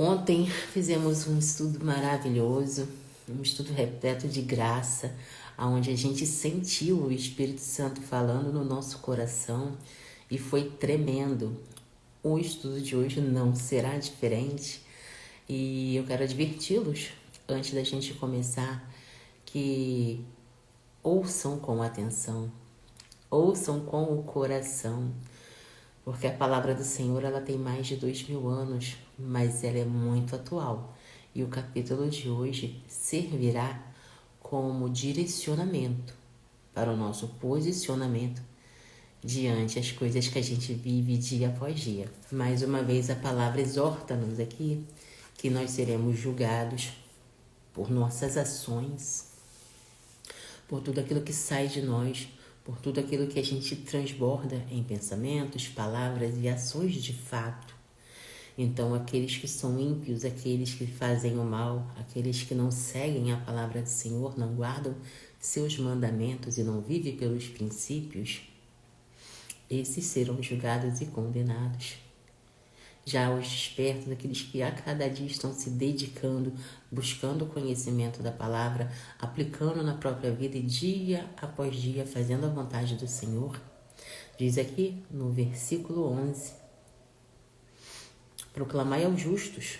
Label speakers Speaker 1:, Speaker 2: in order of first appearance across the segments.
Speaker 1: Ontem fizemos um estudo maravilhoso, um estudo repleto de graça, onde a gente sentiu o Espírito Santo falando no nosso coração e foi tremendo. O estudo de hoje não será diferente e eu quero adverti-los, antes da gente começar, que ouçam com atenção, ouçam com o coração, porque a palavra do Senhor ela tem mais de 2000 anos, mas ela é muito atual. E o capítulo de hoje servirá como direcionamento para o nosso posicionamento diante das coisas que a gente vive dia após dia. Mais uma vez a palavra exorta-nos aqui que nós seremos julgados por nossas ações, por tudo aquilo que sai de nós, por tudo aquilo que a gente transborda em pensamentos, palavras e ações de fato. Então, aqueles que são ímpios, aqueles que fazem o mal, aqueles que não seguem a palavra do Senhor, não guardam seus mandamentos e não vivem pelos princípios, esses serão julgados e condenados. Já os espertos, aqueles que a cada dia estão se dedicando, buscando o conhecimento da palavra, aplicando na própria vida e dia após dia fazendo a vontade do Senhor, diz aqui no versículo 11, proclamai aos justos,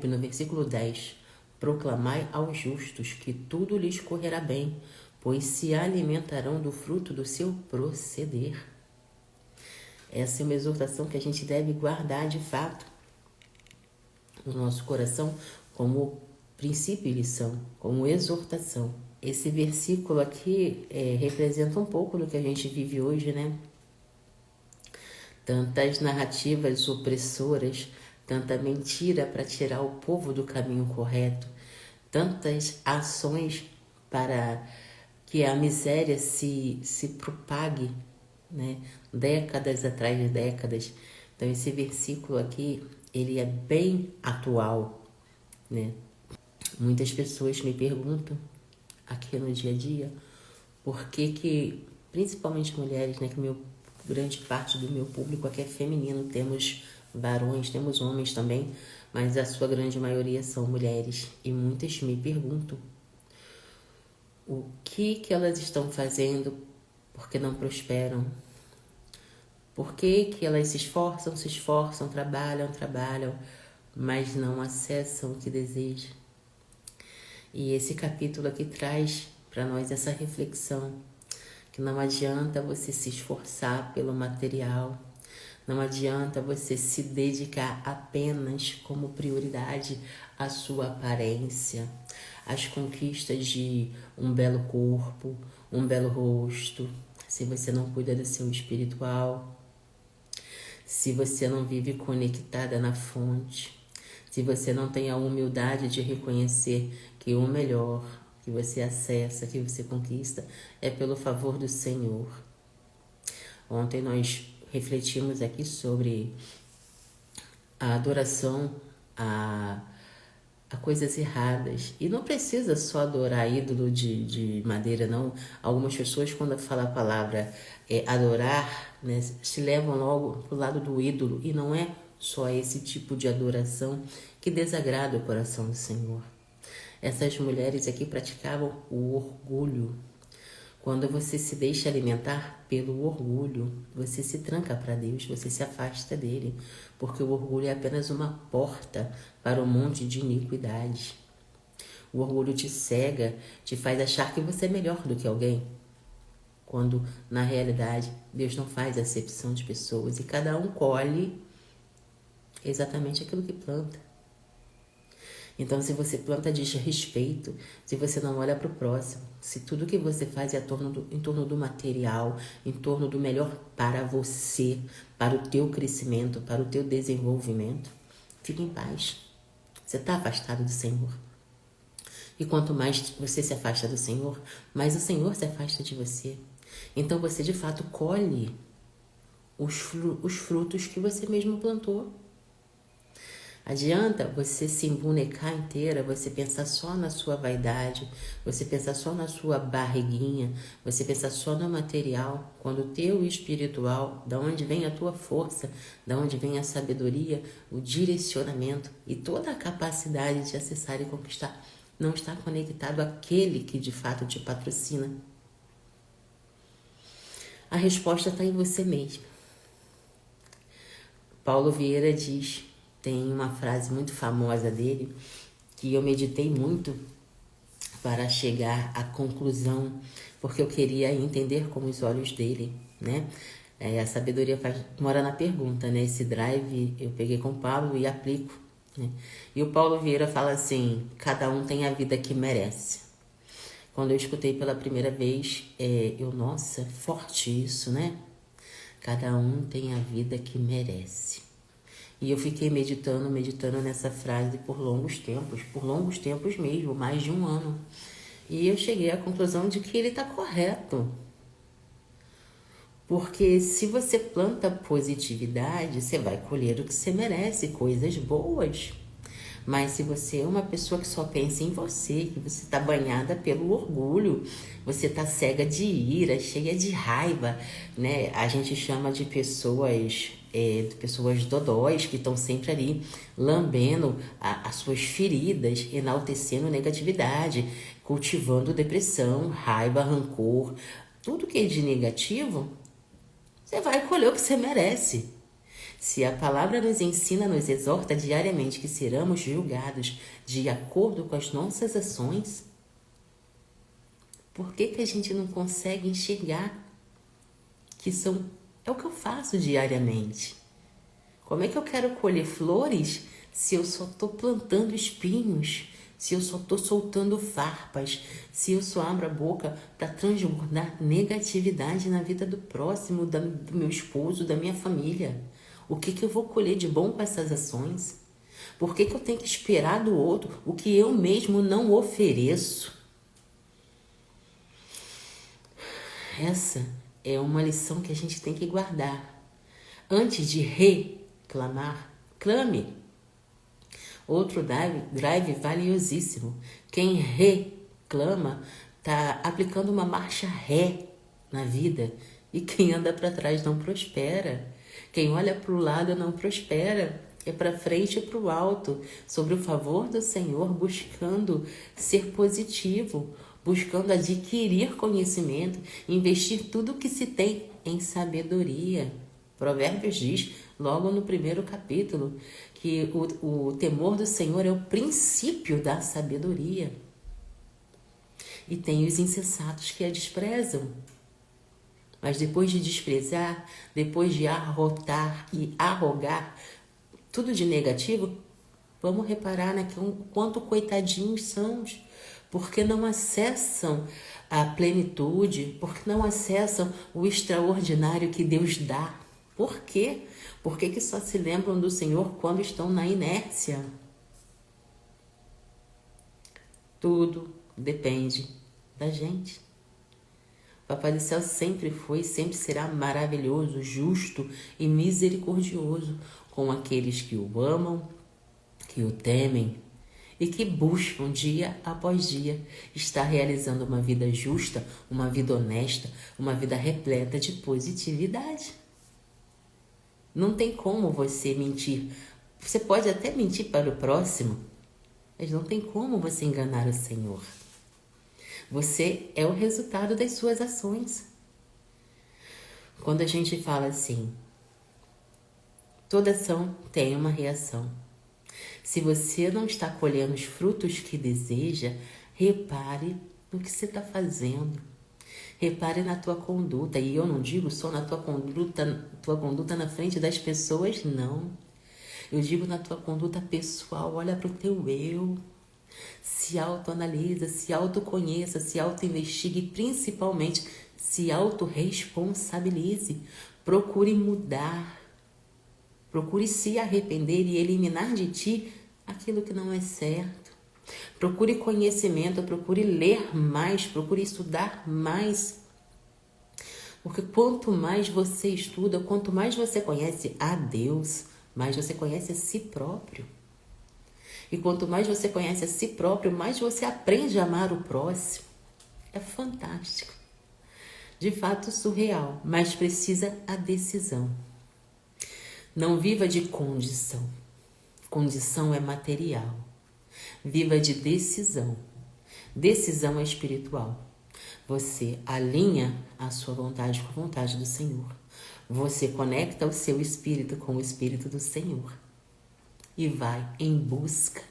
Speaker 1: no versículo 10, proclamai aos justos que tudo lhes correrá bem, pois se alimentarão do fruto do seu proceder. Essa é uma exortação que a gente deve guardar de fato no nosso coração como princípio e lição, como exortação. Esse versículo aqui representa um pouco do que a gente vive hoje, né? Tantas narrativas opressoras, tanta mentira para tirar o povo do caminho correto, tantas ações para que a miséria se propague, né? Décadas atrás de décadas. Então esse versículo aqui, ele é bem atual, né? Muitas pessoas me perguntam aqui no dia a dia por que principalmente mulheres, né, que grande parte do meu público aqui é feminino, temos varões, temos homens também, mas a sua grande maioria são mulheres, e muitas me perguntam o que elas estão fazendo porque não prosperam. Por que elas se esforçam, trabalham, mas não acessam o que desejam? E esse capítulo aqui traz para nós essa reflexão, que não adianta você se esforçar pelo material, não adianta você se dedicar apenas como prioridade à sua aparência, às conquistas de um belo corpo, um belo rosto, se você não cuida do seu espiritual, se você não vive conectada na fonte, se você não tem a humildade de reconhecer que o melhor que você acessa, que você conquista, é pelo favor do Senhor. Ontem nós refletimos aqui sobre a adoração a coisas erradas. E não precisa só adorar ídolo de madeira, não. Algumas pessoas, quando falam a palavra adorar, né, se levam logo pro lado do ídolo. E não é só esse tipo de adoração que desagrada o coração do Senhor. Essas mulheres aqui praticavam o orgulho. Quando você se deixa alimentar pelo orgulho, você se tranca para Deus, você se afasta dele, porque o orgulho é apenas uma porta para um monte de iniquidades. O orgulho te cega, te faz achar que você é melhor do que alguém, quando na realidade Deus não faz acepção de pessoas e cada um colhe exatamente aquilo que planta. Então, se você planta desrespeito, se você não olha para o próximo, se tudo que você faz é em torno do material, em torno do melhor para você, para o teu crescimento, para o teu desenvolvimento, fique em paz. Você está afastado do Senhor. E quanto mais você se afasta do Senhor, mais o Senhor se afasta de você. Então, você de fato colhe os frutos que você mesmo plantou. Adianta você se embonecar inteira, você pensar só na sua vaidade, você pensar só na sua barriguinha, você pensar só no material, quando o teu espiritual, da onde vem a tua força, da onde vem a sabedoria, o direcionamento e toda a capacidade de acessar e conquistar, não está conectado àquele que de fato te patrocina. A resposta está em você mesmo. Paulo Vieira diz, tem uma frase muito famosa dele, que eu meditei muito para chegar à conclusão, porque eu queria entender com os olhos dele, né? A sabedoria mora na pergunta, né? Esse drive eu peguei com o Paulo e aplico, né? E o Paulo Vieira fala assim, cada um tem a vida que merece. Quando eu escutei pela primeira vez, nossa, forte isso, né? Cada um tem a vida que merece. E eu fiquei meditando nessa frase por longos tempos mesmo, mais de um ano. E eu cheguei à conclusão de que ele está correto. Porque se você planta positividade, você vai colher o que você merece, coisas boas. Mas se você é uma pessoa que só pensa em você, que você está banhada pelo orgulho, você está cega de ira, cheia de raiva, né? A gente chama de pessoas dodóis, que estão sempre ali lambendo as suas feridas, enaltecendo negatividade, cultivando depressão, raiva, rancor, tudo que é de negativo, você vai colher o que você merece. Se a palavra nos ensina, nos exorta diariamente que seremos julgados de acordo com as nossas ações, por que a gente não consegue enxergar que é o que eu faço diariamente? Como é que eu quero colher flores se eu só estou plantando espinhos, se eu só estou soltando farpas, se eu só abro a boca para transbordar negatividade na vida do próximo, do meu esposo, da minha família? O que eu vou colher de bom com essas ações? Por que eu tenho que esperar do outro o que eu mesmo não ofereço? Essa é uma lição que a gente tem que guardar. Antes de reclamar, clame. Outro drive valiosíssimo. Quem reclama está aplicando uma marcha ré na vida. E quem anda para trás não prospera. Quem olha para o lado não prospera, é para frente e para o alto, sobre o favor do Senhor, buscando ser positivo, buscando adquirir conhecimento, investir tudo o que se tem em sabedoria. Provérbios diz, logo no primeiro capítulo, que o temor do Senhor é o princípio da sabedoria. E tem os insensatos que a desprezam. Mas depois de desprezar, depois de arrotar e arrogar tudo de negativo, vamos reparar quanto coitadinhos são, porque não acessam a plenitude, porque não acessam o extraordinário que Deus dá. Por quê? Por que só se lembram do Senhor quando estão na inércia? Tudo depende da gente. Papai do Céu sempre foi e sempre será maravilhoso, justo e misericordioso com aqueles que o amam, que o temem e que buscam dia após dia estar realizando uma vida justa, uma vida honesta, uma vida repleta de positividade. Não tem como você mentir. Você pode até mentir para o próximo, mas não tem como você enganar o Senhor. Você é o resultado das suas ações. Quando a gente fala assim, toda ação tem uma reação. Se você não está colhendo os frutos que deseja, repare no que você está fazendo. Repare na tua conduta. E eu não digo só na tua conduta na frente das pessoas, não. Eu digo na tua conduta pessoal. Olha para o teu eu. Se autoanalisa, se autoconheça, se autoinvestigue e principalmente se autorresponsabilize. Procure mudar. Procure se arrepender e eliminar de ti aquilo que não é certo. Procure conhecimento, procure ler mais, procure estudar mais. Porque quanto mais você estuda, quanto mais você conhece a Deus, mais você conhece a si próprio. E quanto mais você conhece a si próprio, mais você aprende a amar o próximo. É fantástico. De fato, surreal, mas precisa a decisão. Não viva de condição. Condição é material. Viva de decisão. Decisão é espiritual. Você alinha a sua vontade com a vontade do Senhor. Você conecta o seu espírito com o espírito do Senhor. E vai em busca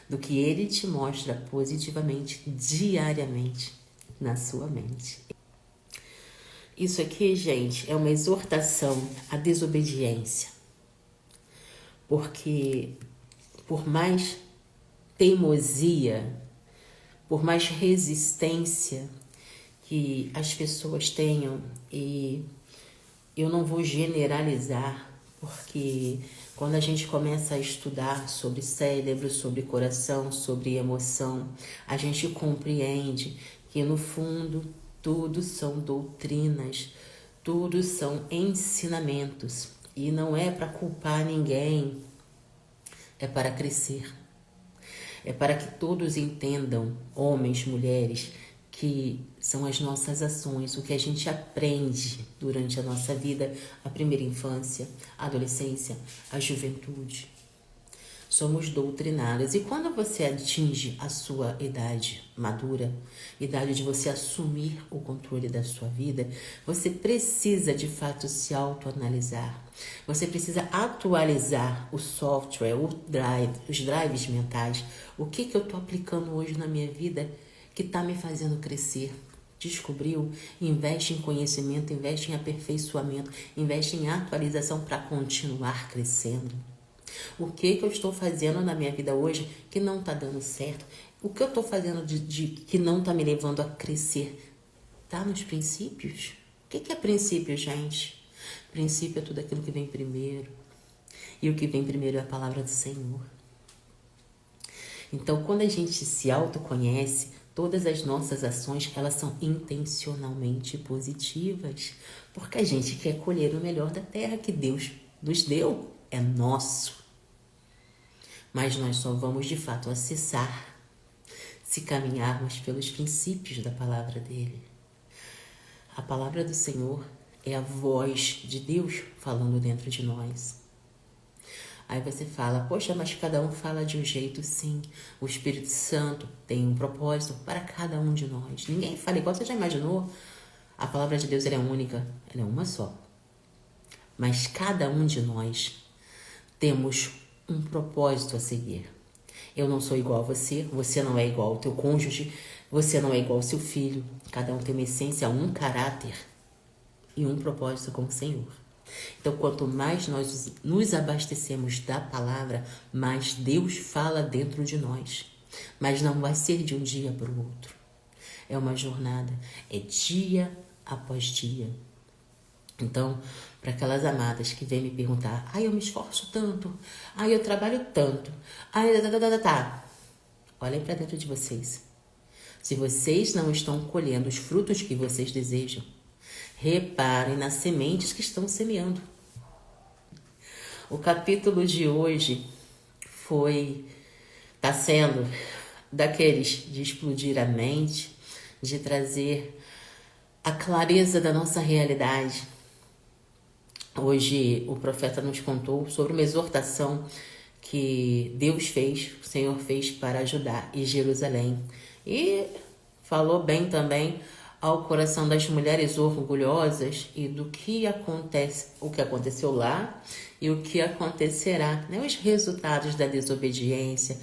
Speaker 1: do que Ele te mostra positivamente, diariamente, na sua mente. Isso aqui, gente, é uma exortação à desobediência. Porque por mais teimosia, por mais resistência que as pessoas tenham, e eu não vou generalizar, porque quando a gente começa a estudar sobre cérebro, sobre coração, sobre emoção, a gente compreende que no fundo tudo são doutrinas, tudo são ensinamentos. E não é para culpar ninguém, é para crescer. É para que todos entendam, homens, mulheres, que são as nossas ações, o que a gente aprende durante a nossa vida, a primeira infância, a adolescência, a juventude. Somos doutrinadas. E quando você atinge a sua idade madura, idade de você assumir o controle da sua vida, você precisa de fato se autoanalisar. Você precisa atualizar o software, os drives mentais. O que eu estou aplicando hoje na minha vida que está me fazendo crescer? Descobriu? Investe em conhecimento, investe em aperfeiçoamento, investe em atualização para continuar crescendo. O que eu estou fazendo na minha vida hoje que não está dando certo? O que eu estou fazendo que não está me levando a crescer? Está nos princípios? O que é princípio, gente? Princípio é tudo aquilo que vem primeiro. E o que vem primeiro é a palavra do Senhor. Então, quando a gente se autoconhece, todas as nossas ações, elas são intencionalmente positivas. Porque a gente quer colher o melhor da terra que Deus nos deu. É nosso. Mas nós só vamos de fato acessar se caminharmos pelos princípios da palavra dele. A palavra do Senhor é a voz de Deus falando dentro de nós. Aí você fala, poxa, mas cada um fala de um jeito. Sim, o Espírito Santo tem um propósito para cada um de nós. Ninguém fala igual. Você já imaginou? A palavra de Deus ela é única, ela é uma só. Mas cada um de nós temos um propósito a seguir. Eu não sou igual a você, você não é igual ao teu cônjuge, você não é igual ao seu filho. Cada um tem uma essência, um caráter e um propósito com o Senhor. Então, quanto mais nós nos abastecemos da palavra, mais Deus fala dentro de nós. Mas não vai ser de um dia para o outro. É uma jornada, é dia após dia. Então, para aquelas amadas que vêm me perguntar, eu me esforço tanto, eu trabalho tanto, tá. Olhem para dentro de vocês. Se vocês não estão colhendo os frutos que vocês desejam, reparem nas sementes que estão semeando. O capítulo de hoje está sendo daqueles de explodir a mente, de trazer a clareza da nossa realidade. Hoje o profeta nos contou sobre uma exortação que Deus fez, o Senhor fez para Judá e Jerusalém. E falou bem também ao coração das mulheres orgulhosas e do que acontece, o que aconteceu lá e o que acontecerá, né? Os resultados da desobediência,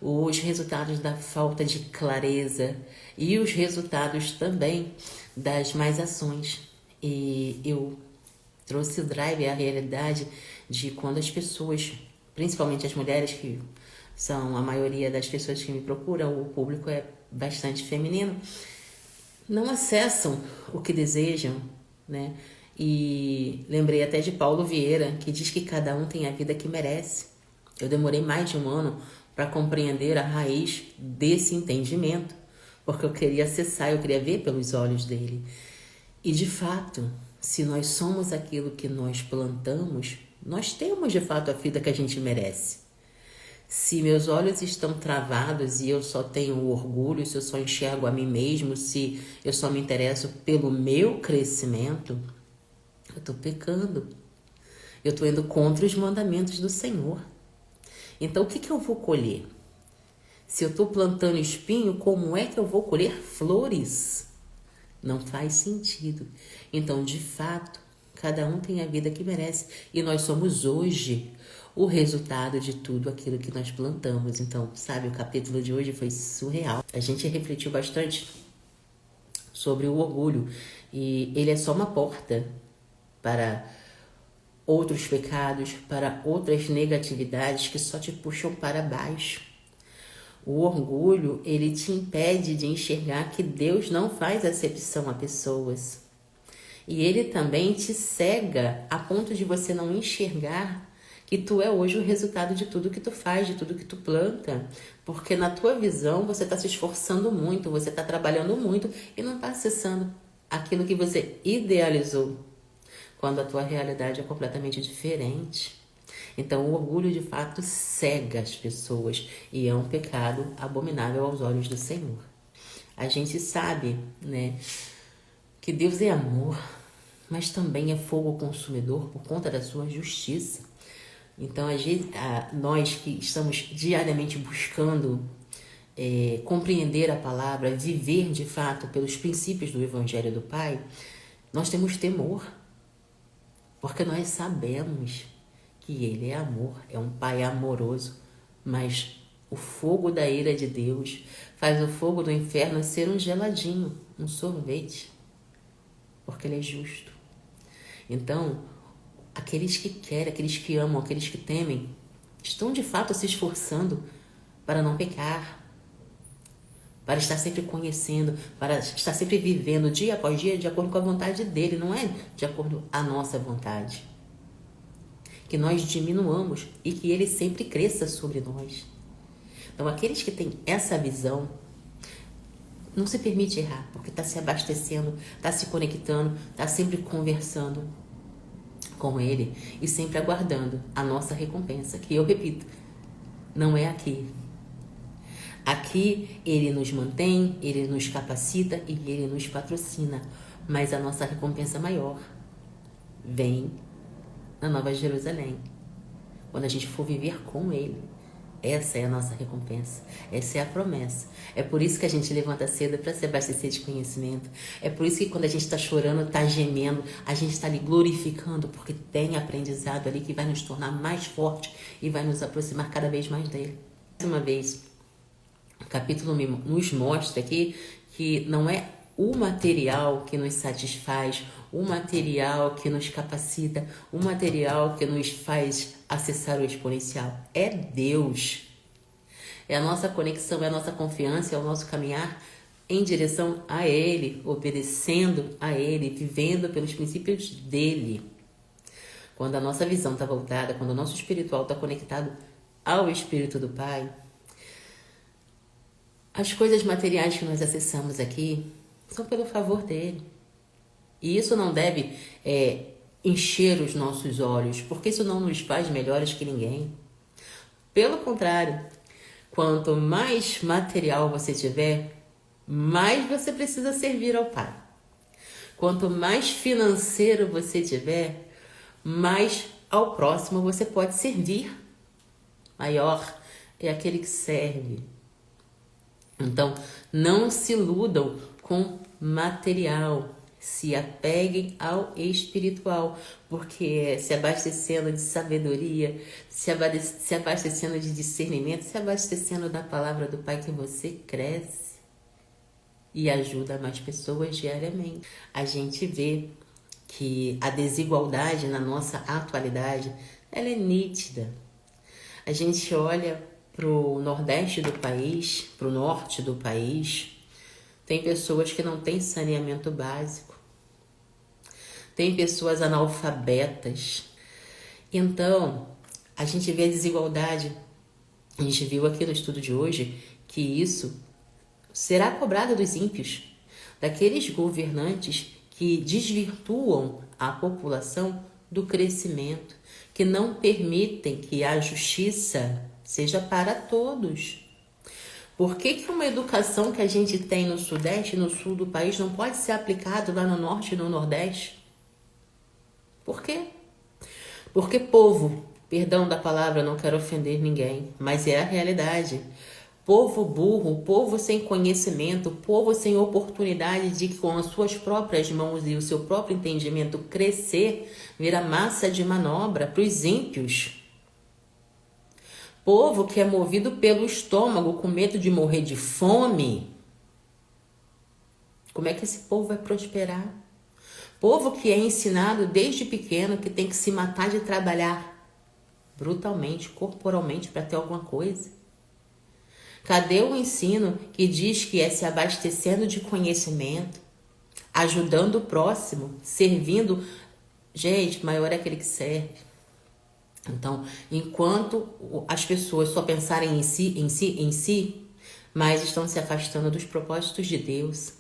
Speaker 1: os resultados da falta de clareza e os resultados também das más ações. E eu trouxe o drive, a realidade de quando as pessoas, principalmente as mulheres, que são a maioria das pessoas que me procuram, o público é bastante feminino, não acessam o que desejam, né? E lembrei até de Paulo Vieira, que diz que cada um tem a vida que merece. Eu demorei mais de um ano para compreender a raiz desse entendimento, porque eu queria acessar, eu queria ver pelos olhos dele. E de fato, se nós somos aquilo que nós plantamos, nós temos de fato a vida que a gente merece. Se meus olhos estão travados e eu só tenho orgulho, se eu só enxergo a mim mesmo, se eu só me interesso pelo meu crescimento, eu estou pecando. Eu estou indo contra os mandamentos do Senhor. Então, o que eu vou colher? Se eu estou plantando espinho, como é que eu vou colher flores? Não faz sentido. Então, de fato, cada um tem a vida que merece. E nós somos hoje o resultado de tudo aquilo que nós plantamos. Então, sabe, o capítulo de hoje foi surreal. A gente refletiu bastante sobre o orgulho. E ele é só uma porta para outros pecados, para outras negatividades que só te puxam para baixo. O orgulho, ele te impede de enxergar que Deus não faz acepção a pessoas. E ele também te cega a ponto de você não enxergar que tu é hoje o resultado de tudo que tu faz, de tudo que tu planta. Porque na tua visão você está se esforçando muito, você está trabalhando muito e não está acessando aquilo que você idealizou, quando a tua realidade é completamente diferente. Então, o orgulho, de fato, cega as pessoas e é um pecado abominável aos olhos do Senhor. A gente sabe, né, que Deus é amor, mas também é fogo consumidor por conta da sua justiça. Então, nós que estamos diariamente buscando compreender a palavra, viver, de fato, pelos princípios do Evangelho do Pai, nós temos temor, porque nós sabemos que Ele é amor, é um Pai amoroso, mas o fogo da ira de Deus faz o fogo do inferno ser um geladinho, um sorvete, porque Ele é justo. Então, aqueles que querem, aqueles que amam, aqueles que temem, estão de fato se esforçando para não pecar, para estar sempre conhecendo, para estar sempre vivendo dia após dia de acordo com a vontade dEle, não é de acordo com a nossa vontade. Que nós diminuamos e que Ele sempre cresça sobre nós. Então, aqueles que têm essa visão, não se permite errar, porque está se abastecendo, está se conectando, está sempre conversando com Ele e sempre aguardando a nossa recompensa, que eu repito, não é aqui. Aqui Ele nos mantém, Ele nos capacita e Ele nos patrocina, mas a nossa recompensa maior vem na Nova Jerusalém, quando a gente for viver com Ele. Essa é a nossa recompensa, essa é a promessa. É por isso que a gente levanta cedo, para se abastecer de conhecimento. É por isso que quando a gente está chorando, está gemendo, a gente está ali glorificando, porque tem aprendizado ali que vai nos tornar mais fortes e vai nos aproximar cada vez mais dele. Mais uma vez, o capítulo nos mostra aqui que não é o material que nos satisfaz, o material que nos capacita, o material que nos faz acessar o exponencial. É Deus. É a nossa conexão, é a nossa confiança, é o nosso caminhar em direção a Ele, obedecendo a Ele, vivendo pelos princípios dEle. Quando a nossa visão está voltada, quando o nosso espiritual está conectado ao Espírito do Pai, as coisas materiais que nós acessamos aqui são pelo favor dEle. E isso não deve encher os nossos olhos, porque isso não nos faz melhores que ninguém. Pelo contrário, quanto mais material você tiver, mais você precisa servir ao Pai. Quanto mais financeiro você tiver, mais ao próximo você pode servir. Maior é aquele que serve. Então, não se iludam com material. Se apeguem ao espiritual, porque se abastecendo de sabedoria, se abastecendo de discernimento, se abastecendo da palavra do Pai, que você cresce e ajuda mais pessoas diariamente. A gente vê que a desigualdade na nossa atualidade, ela é nítida. A gente olha para o nordeste do país, para o norte do país, tem pessoas que não têm saneamento básico. Tem pessoas analfabetas. Então, a gente vê a desigualdade. A gente viu aqui no estudo de hoje que isso será cobrado dos ímpios, daqueles governantes que desvirtuam a população do crescimento, que não permitem que a justiça seja para todos. Por que uma educação que a gente tem no Sudeste e no Sul do país não pode ser aplicada lá no Norte e no Nordeste? Por quê? Porque povo, perdão da palavra, não quero ofender ninguém, mas é a realidade. Povo burro, povo sem conhecimento, povo sem oportunidade de, com as suas próprias mãos e o seu próprio entendimento, crescer, vira massa de manobra para os ímpios. Povo que é movido pelo estômago, com medo de morrer de fome. Como é que esse povo vai prosperar? Povo que é ensinado desde pequeno que tem que se matar de trabalhar brutalmente, corporalmente, para ter alguma coisa. Cadê o ensino que diz que é se abastecendo de conhecimento, ajudando o próximo, servindo? Gente, maior é aquele que serve. Então, enquanto as pessoas só pensarem em si, mas estão se afastando dos propósitos de Deus.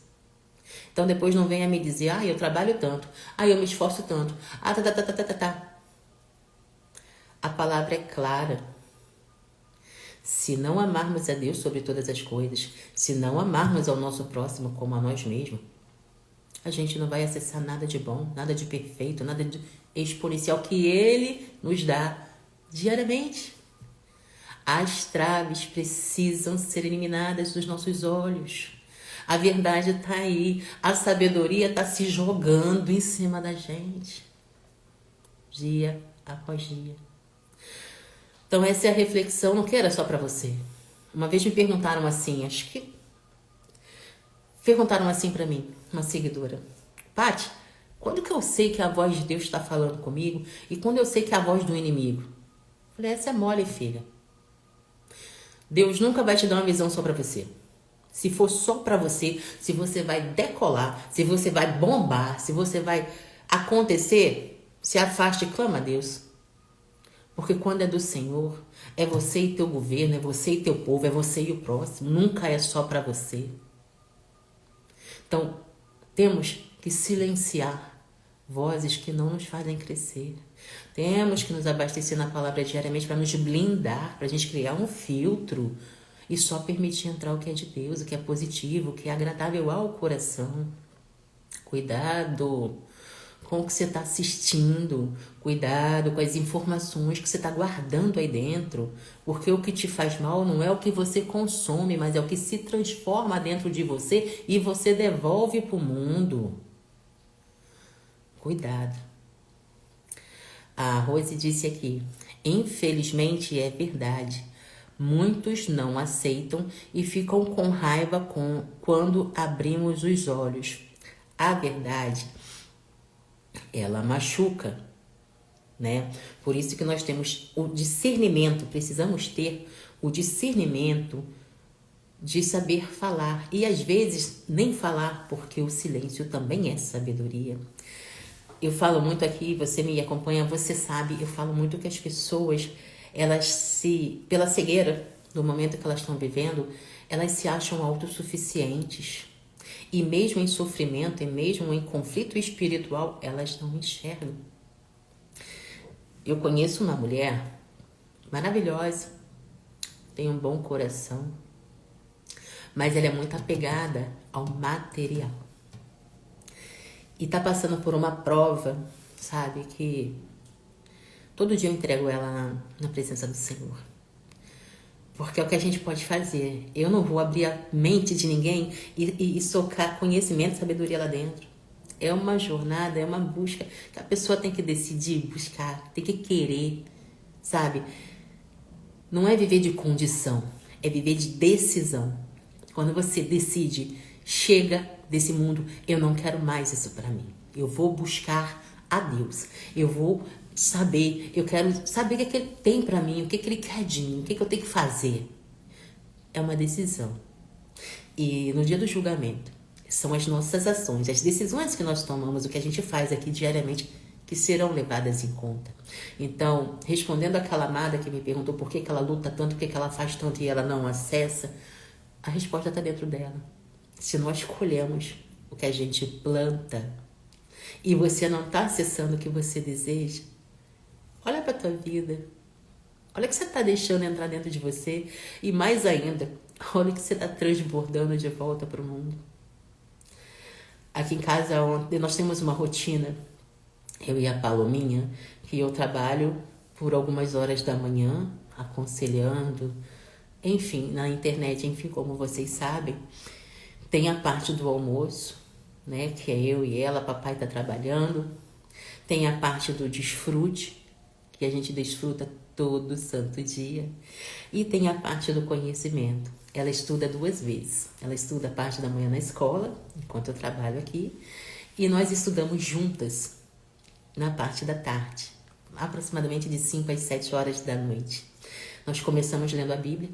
Speaker 1: Então, depois não venha me dizer, eu trabalho tanto, eu me esforço tanto, tá. A palavra é clara. Se não amarmos a Deus sobre todas as coisas, se não amarmos ao nosso próximo como a nós mesmos, a gente não vai acessar nada de bom, nada de perfeito, nada de exponencial que Ele nos dá diariamente. As traves precisam ser eliminadas dos nossos olhos. A verdade está aí. A sabedoria está se jogando em cima da gente. Dia após dia. Então essa é a reflexão, não que era só para você. Uma vez me perguntaram assim, perguntaram assim para mim, uma seguidora. Paty, quando que eu sei que a voz de Deus está falando comigo e quando eu sei que é a voz do inimigo? Eu falei, essa é mole, filha. Deus nunca vai te dar uma visão só para você. Se for só para você, se você vai decolar, se você vai bombar, se você vai acontecer, se afaste e clama a Deus. Porque quando é do Senhor, é você e teu governo, é você e teu povo, é você e o próximo. Nunca é só para você. Então, temos que silenciar vozes que não nos fazem crescer. Temos que nos abastecer na palavra diariamente para nos blindar, para a gente criar um filtro e só permitir entrar o que é de Deus, o que é positivo, o que é agradável ao coração. Cuidado com o que você está assistindo, cuidado com as informações que você está guardando aí dentro, porque o que te faz mal não é o que você consome, mas é o que se transforma dentro de você e você devolve para o mundo. Cuidado. A Rose disse aqui, infelizmente é verdade, muitos não aceitam e ficam com raiva quando abrimos os olhos. A verdade, ela machuca, né? Por isso que nós temos o discernimento, precisamos ter o discernimento de saber falar. E às vezes nem falar, porque o silêncio também é sabedoria. Eu falo muito aqui, você me acompanha, você sabe, eu falo muito que as pessoas, pela cegueira do momento que elas estão vivendo, elas se acham autossuficientes. E mesmo em sofrimento, e mesmo em conflito espiritual, elas não enxergam. Eu conheço uma mulher maravilhosa, tem um bom coração, mas ela é muito apegada ao material. E tá passando por uma prova, sabe, que todo dia eu entrego ela na presença do Senhor. Porque é o que a gente pode fazer. Eu não vou abrir a mente de ninguém e socar conhecimento e sabedoria lá dentro. É uma jornada, é uma busca que a pessoa tem que decidir, buscar, tem que querer, sabe? Não é viver de condição, é viver de decisão. Quando você decide, chega desse mundo, eu não quero mais isso para mim. Eu vou buscar a Deus. Eu vou saber, eu quero saber o que é que Ele tem para mim, o que é que Ele quer de mim, o que é que eu tenho que fazer. É uma decisão. E no dia do julgamento, são as nossas ações, as decisões que nós tomamos, o que a gente faz aqui diariamente, que serão levadas em conta. Então, respondendo àquela amada que me perguntou por que ela luta tanto, por que ela faz tanto e ela não acessa, a resposta está dentro dela. Se nós colhemos o que a gente planta e você não está acessando o que você deseja, olha para a tua vida. Olha o que você está deixando entrar dentro de você. E mais ainda, olha o que você está transbordando de volta para o mundo. Aqui em casa, ontem, nós temos uma rotina, eu e a Palominha, que eu trabalho por algumas horas da manhã, aconselhando, enfim, na internet, enfim, como vocês sabem. Tem a parte do almoço, né, que é eu e ela, papai está trabalhando. Tem a parte do desfrute, que a gente desfruta todo santo dia. E tem a parte do conhecimento. Ela estuda 2 vezes. Ela estuda a parte da manhã na escola, enquanto eu trabalho aqui. E nós estudamos juntas na parte da tarde, aproximadamente de 5 às 7 horas da noite. Nós começamos lendo a Bíblia,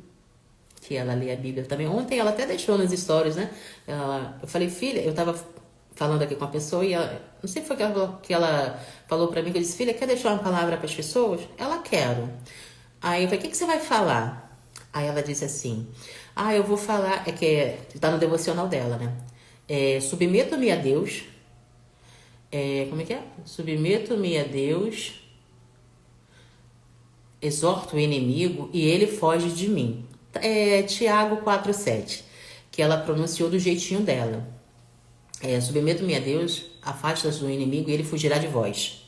Speaker 1: que ela lê a Bíblia também. Ontem ela até deixou nas stories, né? Eu falei, filha, eu tava falando aqui com a pessoa e ela, não sei se foi que ela falou pra mim, que eu disse, filha, quer deixar uma palavra para as pessoas? Ela, quero. Aí eu falei, o que você vai falar? Aí ela disse assim, eu vou falar, tá no devocional dela, né? Submeto-me a Deus, como é que é? Submeto-me a Deus, exorto o inimigo e ele foge de mim. Tiago 4,7, que ela pronunciou do jeitinho dela. Submeto-me a Deus, afasta-se do inimigo e ele fugirá de vós.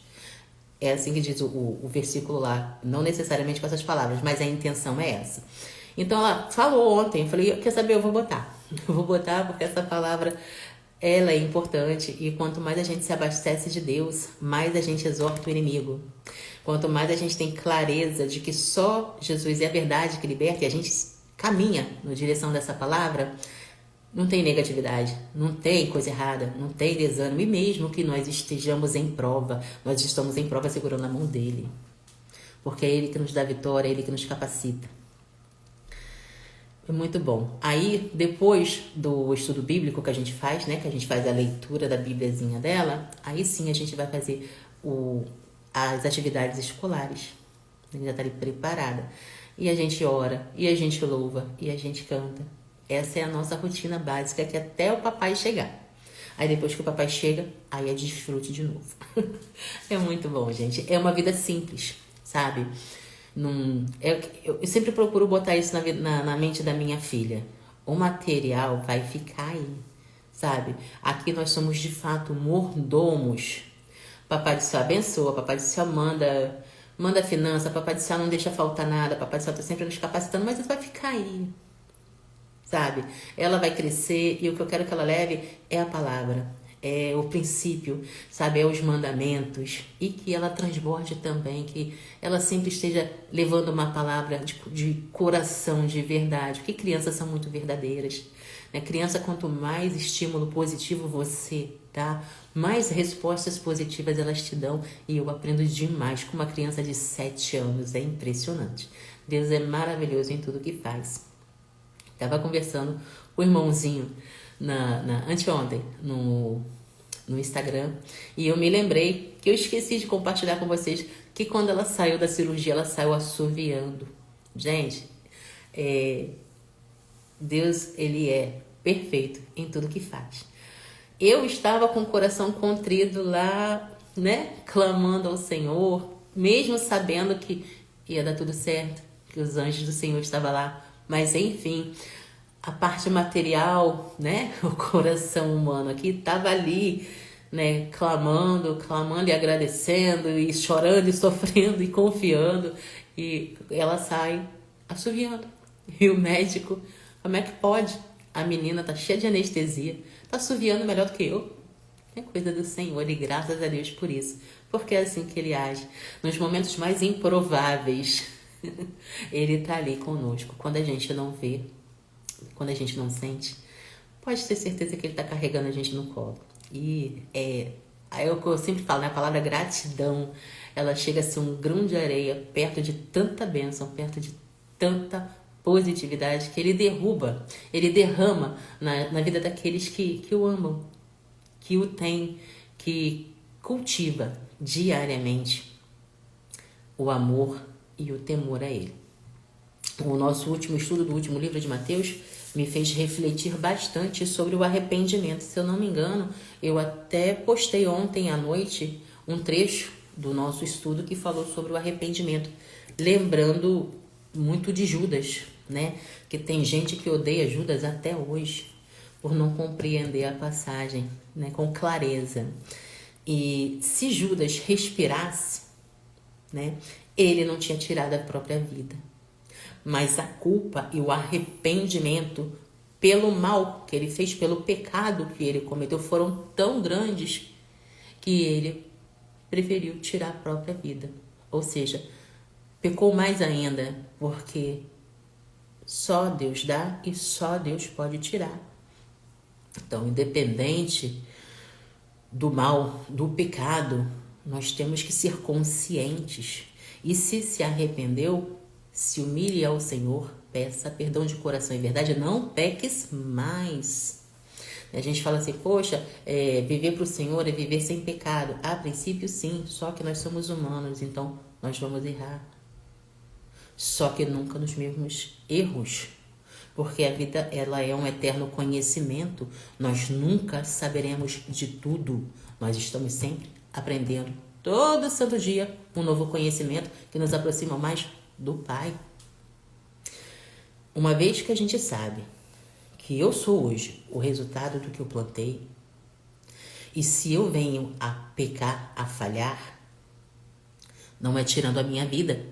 Speaker 1: É assim que diz o versículo lá, não necessariamente com essas palavras, mas a intenção é essa. Então ela falou ontem, eu falei, quer saber, eu vou botar. Eu vou botar porque essa palavra, ela é importante e quanto mais a gente se abastece de Deus, mais a gente exorta o inimigo. Quanto mais a gente tem clareza de que só Jesus é a verdade que liberta e a gente caminha na direção dessa palavra, não tem negatividade, não tem coisa errada, não tem desânimo. E mesmo que nós estejamos em prova, nós estamos em prova segurando a mão dele. Porque é ele que nos dá vitória, é ele que nos capacita. É muito bom. Aí, depois do estudo bíblico que a gente faz, né? Que a gente faz a leitura da Bíbliazinha dela, aí sim a gente vai fazer as atividades escolares. A gente já está ali preparada. E a gente ora, e a gente louva, e a gente canta. Essa é a nossa rotina básica, que até o papai chegar. Aí depois que o papai chega, aí é desfrute de novo. É muito bom, gente. É uma vida simples, sabe? Eu sempre procuro botar isso na mente da minha filha. O material vai ficar aí, sabe? Aqui nós somos de fato mordomos. Papai do céu abençoa, papai do céu manda finança, papai do céu não deixa faltar nada, papai do céu tá sempre nos capacitando, mas isso vai ficar aí. Sabe? Ela vai crescer e o que eu quero que ela leve é a palavra, é o princípio, sabe? É os mandamentos e que ela transborde também, que ela sempre esteja levando uma palavra de coração, de verdade, porque crianças são muito verdadeiras, né? Criança, quanto mais estímulo positivo você dá, mais respostas positivas elas te dão e eu aprendo demais com uma criança de 7 anos, é impressionante. Deus é maravilhoso em tudo que faz. Estava conversando com o irmãozinho anteontem no Instagram e eu me lembrei que eu esqueci de compartilhar com vocês que quando ela saiu da cirurgia, ela saiu assoviando. Gente, Deus, ele é perfeito em tudo que faz. Eu estava com o coração contrido lá, né, clamando ao Senhor, mesmo sabendo que ia dar tudo certo, que os anjos do Senhor estavam lá. Mas, enfim, a parte material, né? O coração humano aqui estava ali, né? Clamando e agradecendo, e chorando, e sofrendo, e confiando. E ela sai assoviando. E o médico, como é que pode? A menina tá cheia de anestesia, tá assoviando melhor do que eu. É coisa do Senhor, e graças a Deus por isso. Porque é assim que ele age. Nos momentos mais improváveis, ele tá ali conosco. Quando a gente não vê, quando a gente não sente, pode ter certeza que ele tá carregando a gente no colo. E é o que eu sempre falo, né? A palavra gratidão, ela chega a ser um grão de areia perto de tanta bênção, perto de tanta positividade que ele derrama na vida daqueles que o amam, que o tem, que cultiva diariamente o amor e o temor a ele. O nosso último estudo do último livro de Mateus me fez refletir bastante sobre o arrependimento. Se eu não me engano, eu até postei ontem à noite um trecho do nosso estudo que falou sobre o arrependimento. lembrando muito de Judas, né? Que tem gente que odeia Judas até hoje por não compreender a passagem, né, com clareza. E se Judas respirasse, né, ele não tinha tirado a própria vida. Mas a culpa e o arrependimento pelo mal que ele fez, pelo pecado que ele cometeu, foram tão grandes que ele preferiu tirar a própria vida. Ou seja, pecou mais ainda, porque só Deus dá e só Deus pode tirar. Então, independente do mal, do pecado, nós temos que ser conscientes. E se arrependeu, se humilhe ao Senhor, peça perdão de coração e verdade, não peques mais. A gente fala assim, poxa, viver para o Senhor é viver sem pecado. A princípio sim, só que nós somos humanos, então nós vamos errar. Só que nunca nos mesmos erros, porque a vida ela é um eterno conhecimento. Nós nunca saberemos de tudo. Nós estamos sempre aprendendo, todo santo dia, um novo conhecimento que nos aproxima mais do Pai. Uma vez que a gente sabe que eu sou hoje o resultado do que eu plantei, e se eu venho a pecar, a falhar, não é tirando a minha vida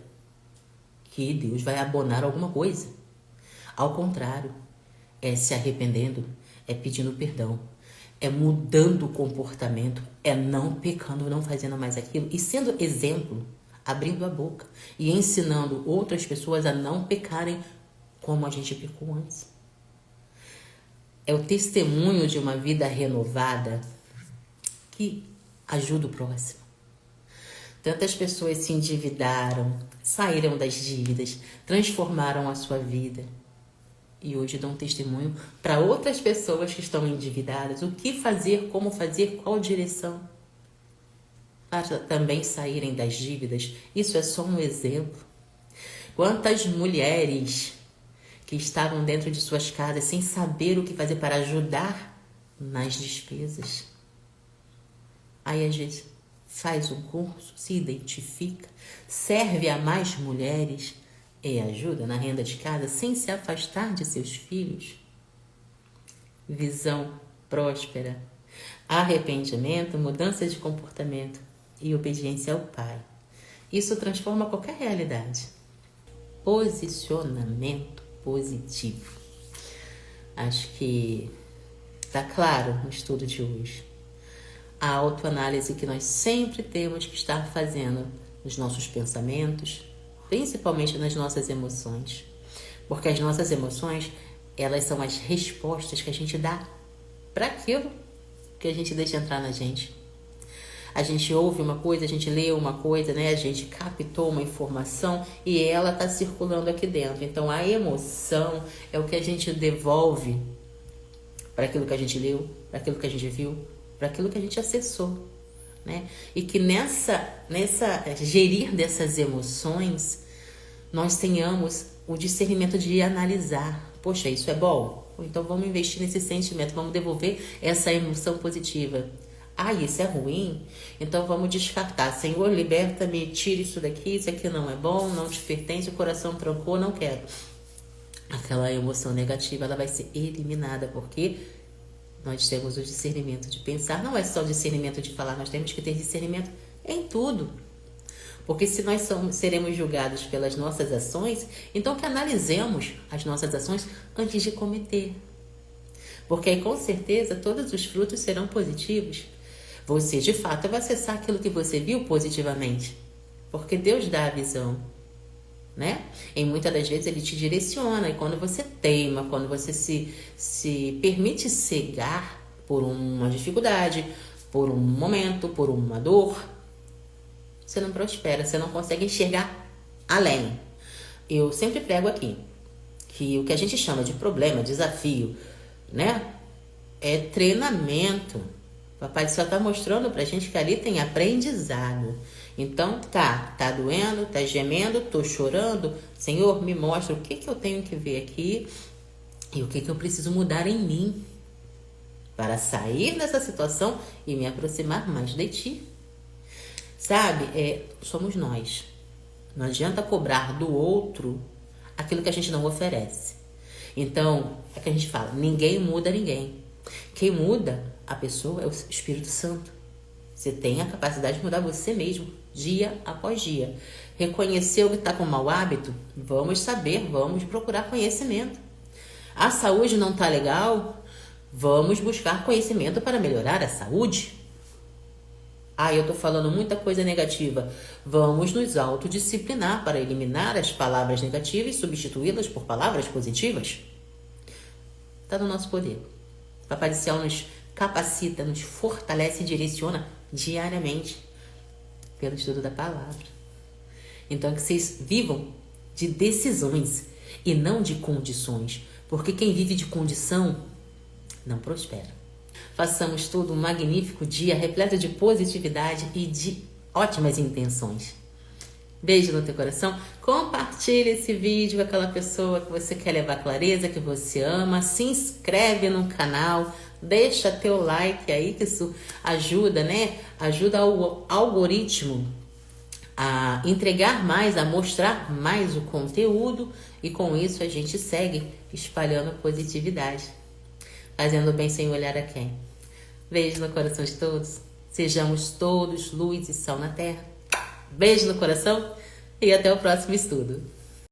Speaker 1: que Deus vai abonar alguma coisa. Ao contrário, é se arrependendo, é pedindo perdão, é mudando o comportamento, é não pecando, não fazendo mais aquilo e sendo exemplo, abrindo a boca e ensinando outras pessoas a não pecarem como a gente pecou antes. É o testemunho de uma vida renovada que ajuda o próximo. Tantas pessoas se endividaram, saíram das dívidas, transformaram a sua vida e hoje dão testemunho para outras pessoas que estão endividadas. O que fazer, como fazer, qual direção para também saírem das dívidas. Isso é só um exemplo. Quantas mulheres que estavam dentro de suas casas sem saber o que fazer para ajudar nas despesas. Aí a gente faz um curso, se identifica, serve a mais mulheres e ajuda na renda de casa sem se afastar de seus filhos. Visão próspera, arrependimento, mudança de comportamento e obediência ao Pai. Isso transforma qualquer realidade. Posicionamento positivo. Acho que está claro no estudo de hoje. A autoanálise que nós sempre temos que estar fazendo nos nossos pensamentos, principalmente nas nossas emoções. Porque as nossas emoções, elas são as respostas que a gente dá para aquilo que a gente deixa entrar na gente. A gente ouve uma coisa, a gente lê uma coisa, né? A gente captou uma informação e ela está circulando aqui dentro. Então, a emoção é o que a gente devolve para aquilo que a gente leu, para aquilo que a gente viu, para aquilo que a gente acessou, né? E que nessa gerir dessas emoções, nós tenhamos o discernimento de analisar. Poxa, isso é bom? Então, vamos investir nesse sentimento, vamos devolver essa emoção positiva. Ah, isso é ruim? Então vamos descartar. Senhor, liberta-me, tira isso daqui, isso aqui não é bom, não te pertence, o coração trancou, não quero. Aquela emoção negativa, ela vai ser eliminada, porque nós temos o discernimento de pensar. Não é só o discernimento de falar, nós temos que ter discernimento em tudo. Porque se nós seremos julgados pelas nossas ações, então que analisemos as nossas ações antes de cometer. Porque aí com certeza todos os frutos serão positivos. Você, de fato, vai acessar aquilo que você viu positivamente. Porque Deus dá a visão, né? E muitas das vezes Ele te direciona. E quando você teima, quando você se permite cegar por uma dificuldade, por um momento, por uma dor, você não prospera, você não consegue enxergar além. Eu sempre prego aqui que o que a gente chama de problema, desafio, né? É treinamento. Papai só está mostrando pra gente que ali tem aprendizado. Então, tá doendo, tá gemendo, tô chorando. Senhor, me mostra o que eu tenho que ver aqui e o que eu preciso mudar em mim para sair dessa situação e me aproximar mais de ti. Sabe, somos nós. Não adianta cobrar do outro aquilo que a gente não oferece. Então, é que a gente fala, ninguém muda ninguém. Quem muda a pessoa é o Espírito Santo. Você tem a capacidade de mudar você mesmo, dia após dia. Reconheceu que está com mau hábito? Vamos saber, vamos procurar conhecimento. A saúde não está legal? Vamos buscar conhecimento para melhorar a saúde. Eu estou falando muita coisa negativa. Vamos nos autodisciplinar para eliminar as palavras negativas e substituí-las por palavras positivas. Está no nosso poder. Papai do Céu nos capacita, nos fortalece e direciona diariamente pelo estudo da palavra. Então, que vocês vivam de decisões e não de condições, porque quem vive de condição não prospera. Façamos tudo um magnífico dia, repleto de positividade e de ótimas intenções. Beijo no teu coração. Compartilhe esse vídeo com aquela pessoa que você quer levar clareza, que você ama. Se inscreve no canal. Deixa teu like aí, que isso ajuda, né? Ajuda o algoritmo a entregar mais, a mostrar mais o conteúdo. E com isso a gente segue espalhando positividade. Fazendo bem sem olhar a quem. Beijo no coração de todos. Sejamos todos luz e sal na terra. Beijo no coração e até o próximo estudo.